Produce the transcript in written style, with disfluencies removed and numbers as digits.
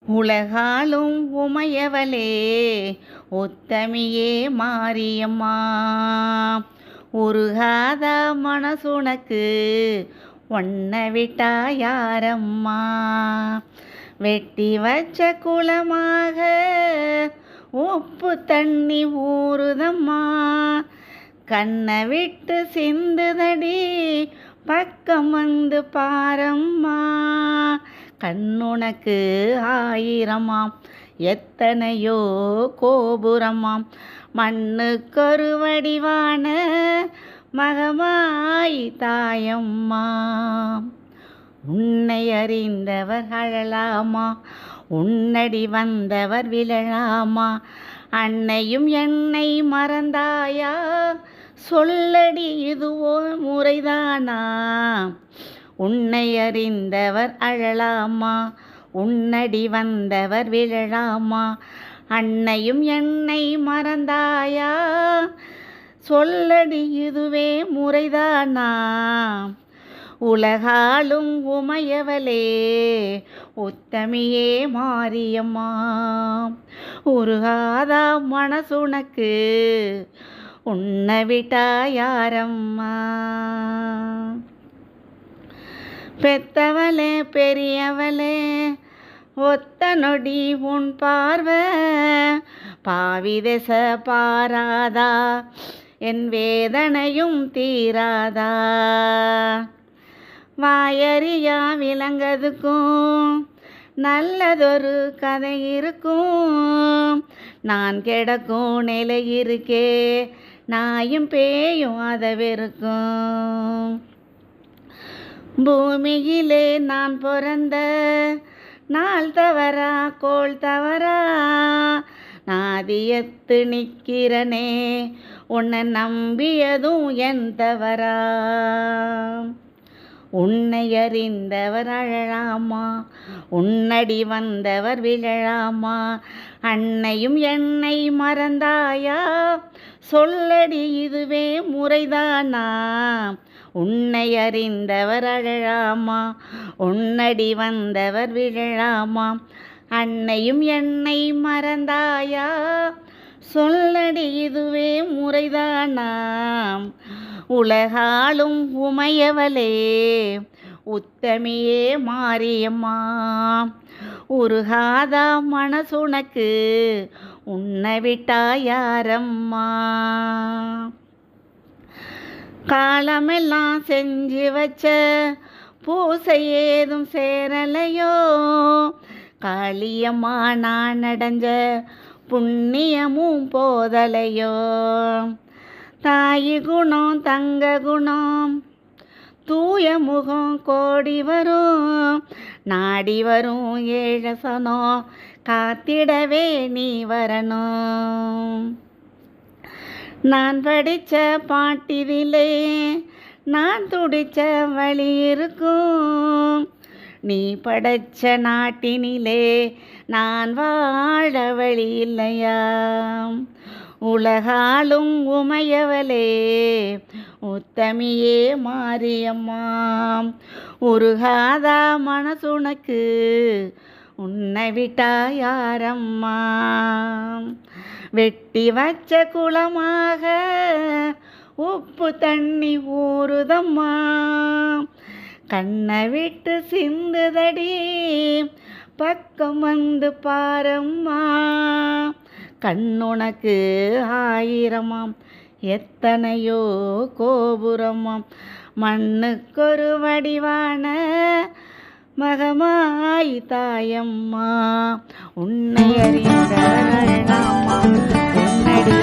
உலகாலும் உமையவளே உத்தமியே மாரியம்மா, உருகாத மனசுனக்கு ஒன்ன விட்டா யாரம்மா. வெட்டி வச்ச குளமாக உப்பு தண்ணி ஊறுதம்மா, கண்ணை விட்டு சிந்துதடி பக்கம் வந்து பாரம்மா. கண்ணுனக்கு ஆயிரமாம் எத்தனையோ கோபுரமாம், மண்ணுக்கொரு வடிவான மகமாய் தாயம்மா. உன்னை அறிந்தவர் அழலாமா, உன்னடி வந்தவர் விழலாமா. அன்னையும் என்னை மறந்தாயா, சொல்லடி இதுவோ முறைதானா. உன்னை அறிந்தவர் அழலாமா, உன்னடி வந்தவர் விழலாமா. அன்னையும் என்னை மறந்தாயா, சொல்லடி இதுவே முறைதானா. உலகாலும் உமையவளே உத்தமியே மாரியம்மா, உருகாதா மனசுனக்கு உன்னை விட்டா யாரம்மா. பெத்தவளே பெரியவளே ஒத்த நொடி உன் பார்வை பாவிதெச பாராதா, என் வேதனையும் தீராதா. வாயறியா விளங்கதுக்கும் நல்லதொரு கதை இருக்கும், நான் கிடக்கும் நிலை இருக்கே நாயும் பேயும் அதவிருக்கும். பூமியிலே நான் பிறந்த நாள் தவறா கோள் தவறா, நாதியத்து நிற்கிறனே உன்னை நம்பியதும் என் தவறா. உன்னை அறிந்தவர் அழலாமா, உன்னடி வந்தவர் விழலாமா. அன்னையும் என்னை மறந்தாயா, சொல்லடி இதுவே முறைதானா. உன்னை அறிந்தவர் அழலாமா, உன்னடி வந்தவர் விழலாமா. அன்னையும் என்னை மறந்தாயா, சொல்லடி இதுவே முறைதானா. உலகாலும் உமையவளே உத்தமியே மாரியம்மா, உருகாதா மனசுனக்கு உன்னை விட்டா யாரம்மா. காலமெல்லாம் செஞ்சு வச்ச பூசை ஏதும் சேரலையோ, காளியம்மா நான் அடைஞ்ச புண்ணியமும் போதலையோ. தாயி குணம் தங்க குணம் தூய முகம் கோடி வரும், நாடி வரும் ஏழசனோ காத்திடவே நீ வரணும். நான் படித்த பாட்டிதிலே நான் துடித்த வழி இருக்கும், நீ படைச்ச நாட்டினிலே நான் வாழ வழி இல்லையா. உலகாலும் உமையவளே உத்தமியே மாரியம்மா, உருகாதா மனசுனக்கு உன்னை விட்டா யாரம்மா. வெட்டி வச்ச குளமாக உப்பு தண்ணி ஊறுதம்மா, கண்ணை விட்டு சிந்துதடி பக்கம் வந்து பாரம்மா. கண்ணுனக்கு ஆயிரமாம் எத்தனையோ கோபுரமாம், மண்ணுக்கொரு வடிவான மகமாய் தாயம்மா. உன்னை அறிந்தவர் அழலாமா, உன்னடி